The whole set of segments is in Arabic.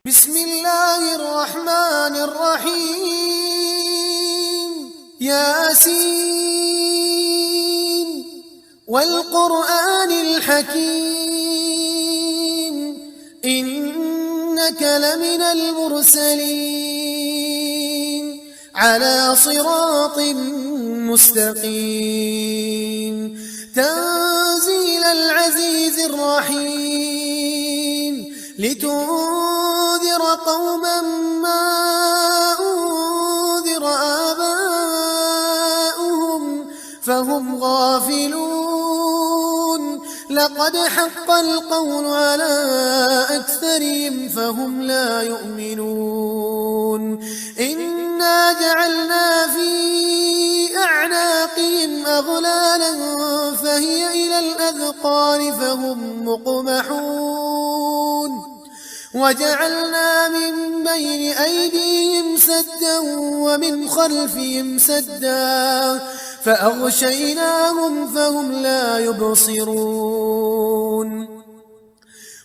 بسم الله الرحمن الرحيم ياسين والقرآن الحكيم إنك لمن المرسلين على صراط مستقيم تنزيل العزيز الرحيم لتنذر قوما ما أنذر آباؤهم فهم غافلون لقد حق القول على أكثرهم فهم لا يؤمنون إنا جعلنا في أعناقهم أغلالا فهي إلى الأذقان فهم مقمحون وجعلنا من بين أيديهم سدا ومن خلفهم سدا فأغشيناهم فهم لا يبصرون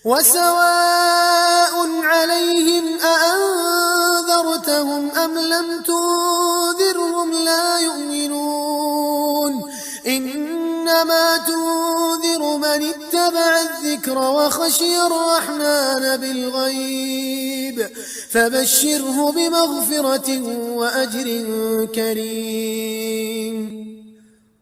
وسواء عليهم أأنذرتهم أم لم تنذرهم لا يؤمنون إنما تنذر من اتبع الذكر وخشي الرحمن بالغيب فبشره بمغفرة وأجر كريم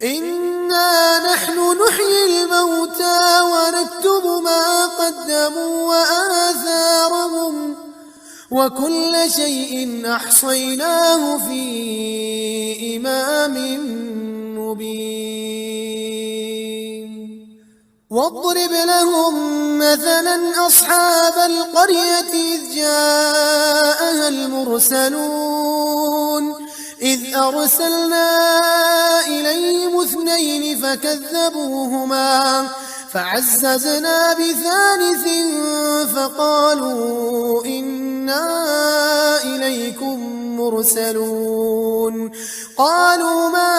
إنا نحن نحيي الموتى ونكتب ما قدموا وآثارهم وكل شيء أحصيناه في إمام مبين واضرب لهم مثلا أصحاب القرية إذ جاءها المرسلون إذ أرسلنا إليهم اثنين فكذبوهما فعززنا بثالث فقالوا إنا إليكم مرسلون قالوا ما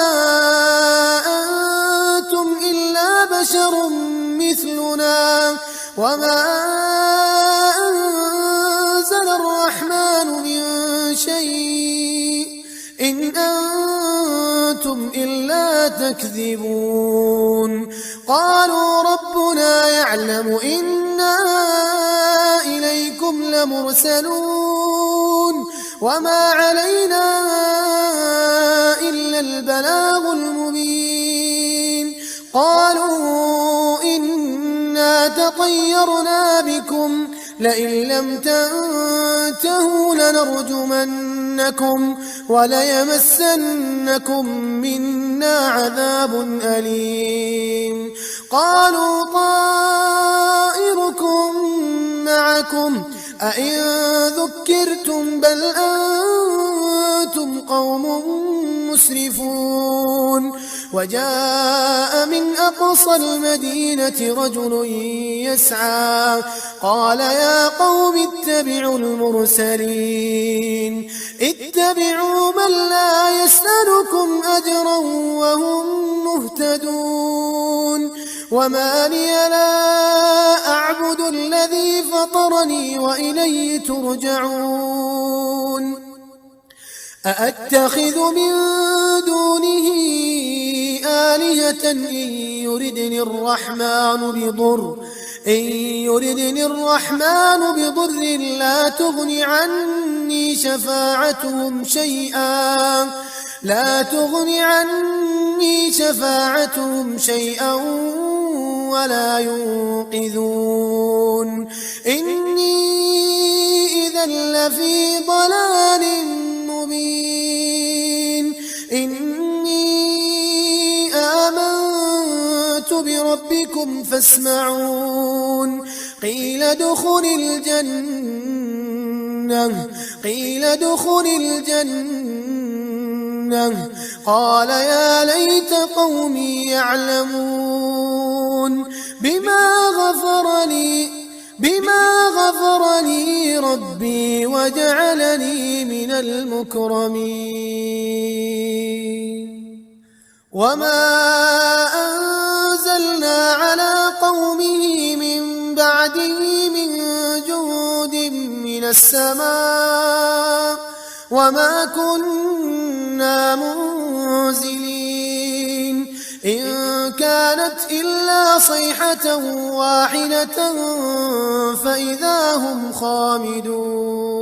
أنتم إلا بشر مثلنا وما أنزل الرحمن من شيء إن أنتم إلا تكذبون قالوا ربنا يعلم إنا إليكم لمرسلون وما علينا إلا البلاغ المبين قالوا إنا تطيرنا بكم لئن لم تنتهوا لنرجمنكم وليمسنكم منا عذاب أليم قالوا طائركم معكم أئن ذكرتم بل أنتم قوم مسرفون وجاء من أقصى المدينة رجل يسعى قال يا قوم اتبعوا المرسلين اتبعوا من لا يسألكم أجرا وهم مهتدون وما لي لا أعبد الذي فطرني وإليه ترجعون أأتخذ من دونه آلهة إن يردني الرحمن بضر لا تغن عني شفاعتهم شيئا ولا ينقذون إني إذا لفي ضلال مبين إني آمنت بربكم فاسمعون قيل ادخل الجنة قال يا ليت قومي يعلمون بما غفر لي ربي وجعلني من المكرمين وما أنزلنا على قومه من بعده من جند من السماء وما كنا منزلين إن كانت إلا صيحة واحدة فإذا هم خامدون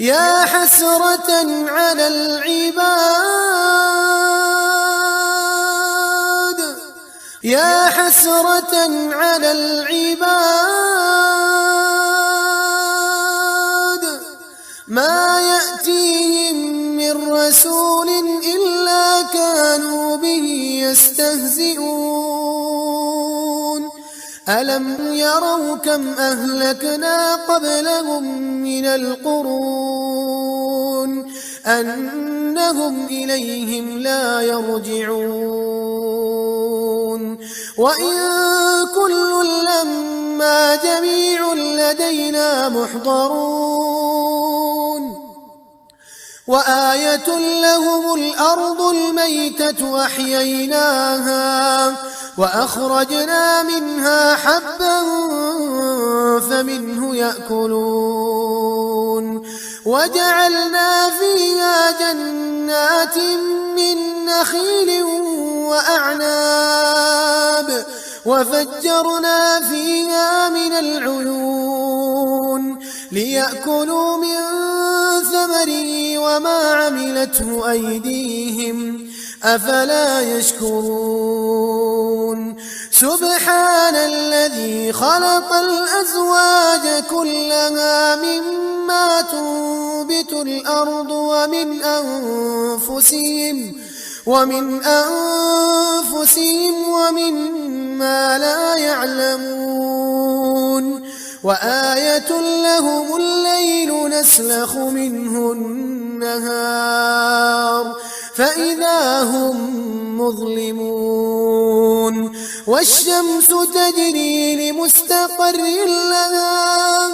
يا حسرة على العباد يا حسرة على العباد ما يأتيهم من رسول إلا كانوا به يستهزئون ألم يروا كم أهلكنا قبلهم من القرون أنهم إليهم لا يرجعون وإن كل لما جميع لدينا محضرون وآية لهم الأرض الميتة أحييناها وأخرجنا منها حبا فمنه يأكلون وجعلنا فيها جنات من نخيل وأعناب وفجرنا فيها من العيون ليأكلوا من ثمره وما عملته أيديهم أفلا يشكرون سبحان الذي خلق الأزواج كلها مما تنبت الأرض ومن أنفسهم ومما لا يعلمون وآية لهم الليل نسلخ منه النهار فإذا هم مظلمون والشمس تجري لمستقر لها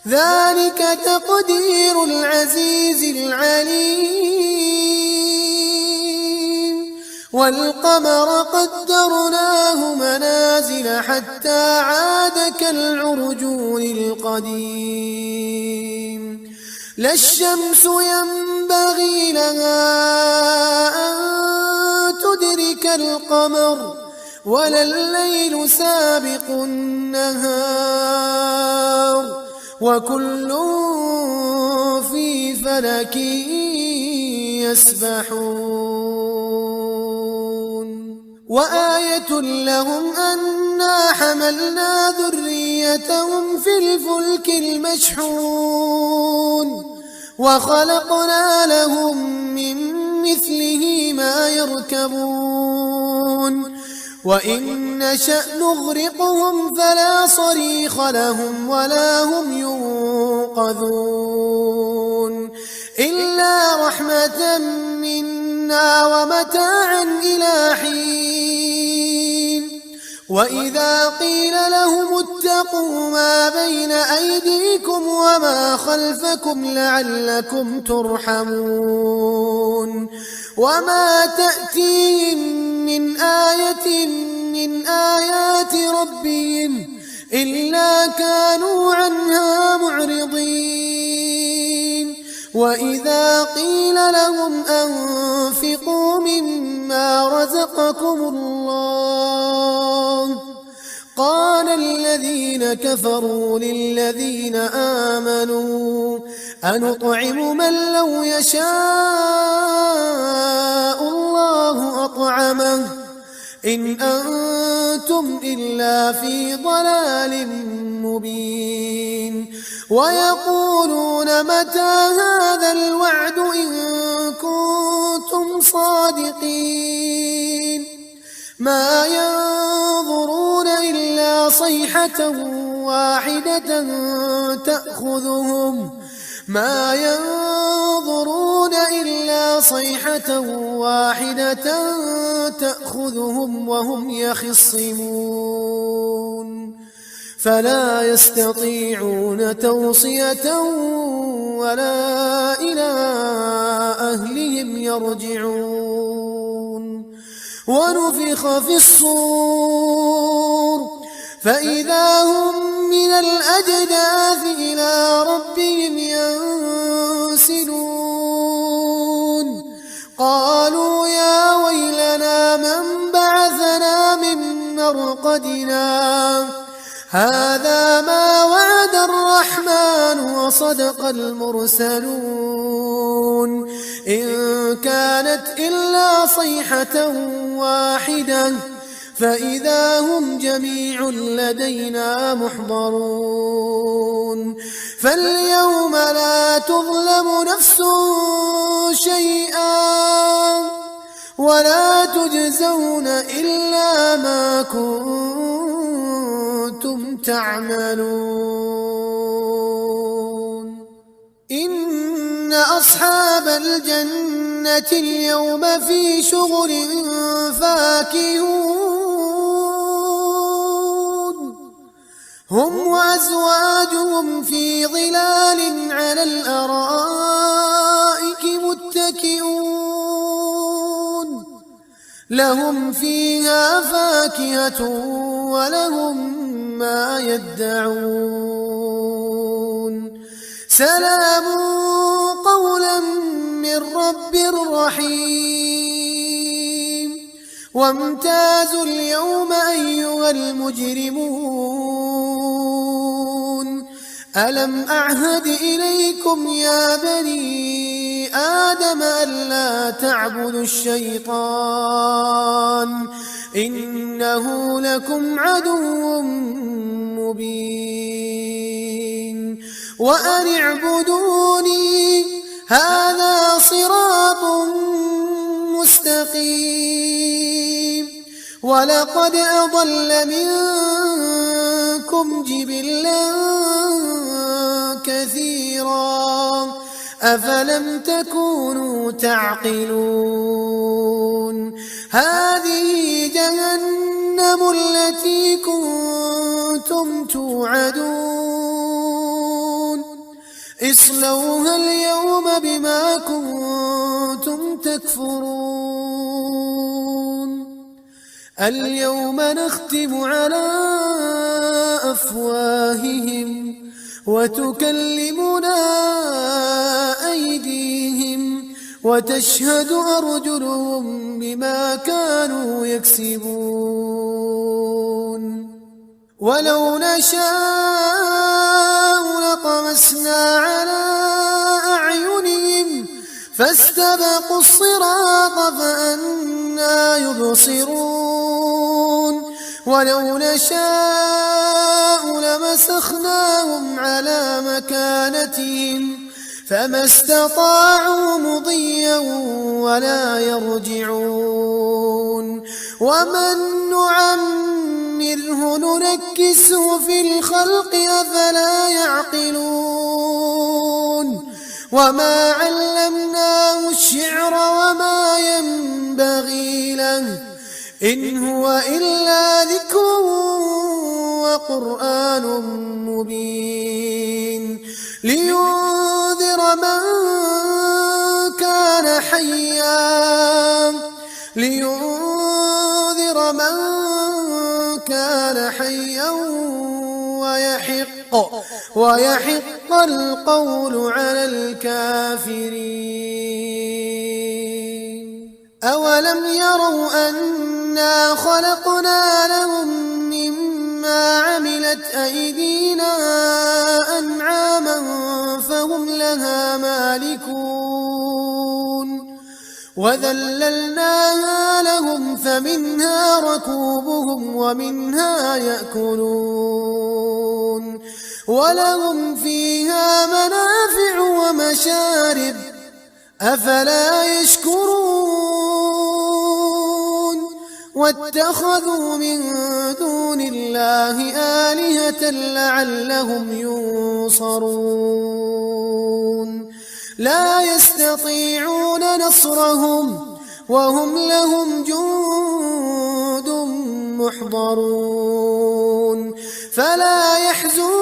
ذلك تقدير العزيز العليم والقمر قدرناه منازل حتى عاد كالعرجون القديم لا الشمس ينبغي لها أن تدرك القمر ولا الليل سابق النهار وكل في فلك يسبحون وآية لهم أنا حملنا ذريتهم في الفلك المشحون وخلقنا لهم من مثله ما يركبون وإن نشأ نغرقهم فلا صريخ لهم ولا هم ينقذون إلا رحمة منا ومتاعا إلى حين وإذا قيل لهم اتقوا ما بين أيديكم وما خلفكم لعلكم ترحمون وما تأتيهم من آية من آيات ربهم إلا كانوا عنها معرضين وإذا قيل لهم أنفقوا مما رزقكم الله قال الذين كفروا للذين آمنوا أنطعم من لو يشاء الله أطعمه إن أنتم إلا في ضلال مبين ويقولون متى هذا الوعد إن كنتم صادقين ما ينظرون إلا صيحة واحدة تأخذهم وهم يخصمون فلا يستطيعون توصية ولا إلى أهلهم يرجعون ونفخ في الصور فإذا هم من الأجداث إلى ربهم ينسلون قالوا يا ويلنا من بعثنا من مرقدنا هذا ما وعد الرحمن وصدق المرسلون إن كانت إلا صيحة واحدة فإذا هم جميع لدينا محضرون فاليوم لا تظلم نفس شيئا ولا تجزون إلا ما كنتم تعملون إن أصحاب الجنة اليوم في شغل فاكهون هم وأزواجهم في ظلال على الأرائك متكئون لهم فيها فاكهة ولهم ما يدعون سلام قولا من رب رحيم وامتازوا اليوم أيها المجرمون ألم أعهد إليكم يا بني آدم ألا تعبدوا الشيطان إنه لكم عدو مبين وأن اعبدوني هذا صراط مستقيم ولقد أضل منكم جبلا كثيرا أفلم تكونوا تعقلون هذه جهنم التي كنتم توعدون اصلوها اليوم بما كنتم تكفرون اليوم نختم على أفواههم وتكلمنا أيديهم وتشهد أرجلهم بما كانوا يكسبون ولو نشاء لطمسنا على أعينهم فاستبقوا الصراط فأنى يبصرون ولو نشاء لمسخناهم على مكانتهم فما استطاعوا مضيا ولا يرجعون ومن نعمره ننكسه في الخلق أفلا يعقلون وما علمناه الشعر وما ينبغي له إن هو إلا ذكر وقرآن مبين لينذر من كان حيا ويحق القول على الكافرين أولم يروا أنا خلقنا لهم مما عملت أيدينا أنعاما فهم لها مالكون وذللناها لهم فمنها ركوبهم ومنها يأكلون ولهم فيها منافع ومشارب أفلا يشكرون واتخذوا من دون الله آلهة لعلهم ينصرون لا يستطيعون نصرهم وهم لهم جند محضرون فلا يحزنك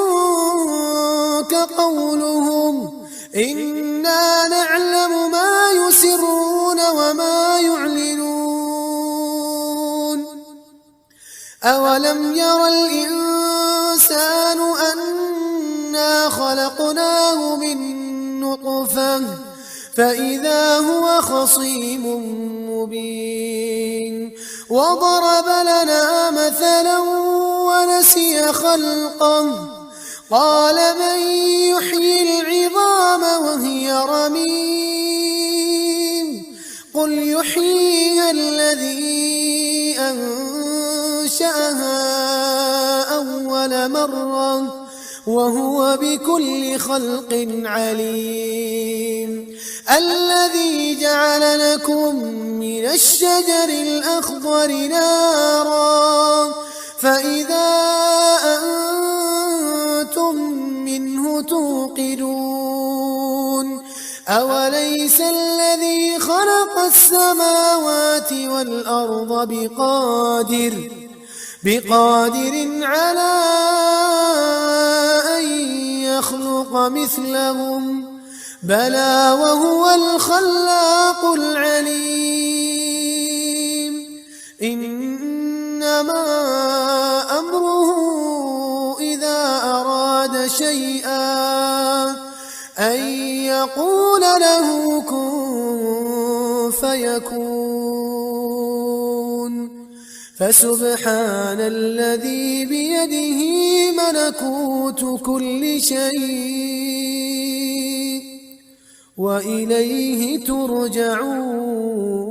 قولهم إنا نعلم ما يسرون وما يعلنون أولم ير الإنسان أنا خلقناه من نطفة فإذا هو خصيم مبين وضرب لنا مثلا ونسي خلقه قال من يحيي العظام وهي رميم قل يحييها الذي أنشأها أول مرة وهو بكل خلق عليم الذي جعل لكم من الشجر الأخضر نارا فإذا أنتم منه توقدون أوليس الذي خلق السماوات والأرض بقادر على أن يخلق مثلهم بلى وهو الخلاق العليم إنما أمره إذا أراد شيئا أن يقول له كن فيكون فسبحان الذي بيده ملكوت كل شيء وإليه ترجعون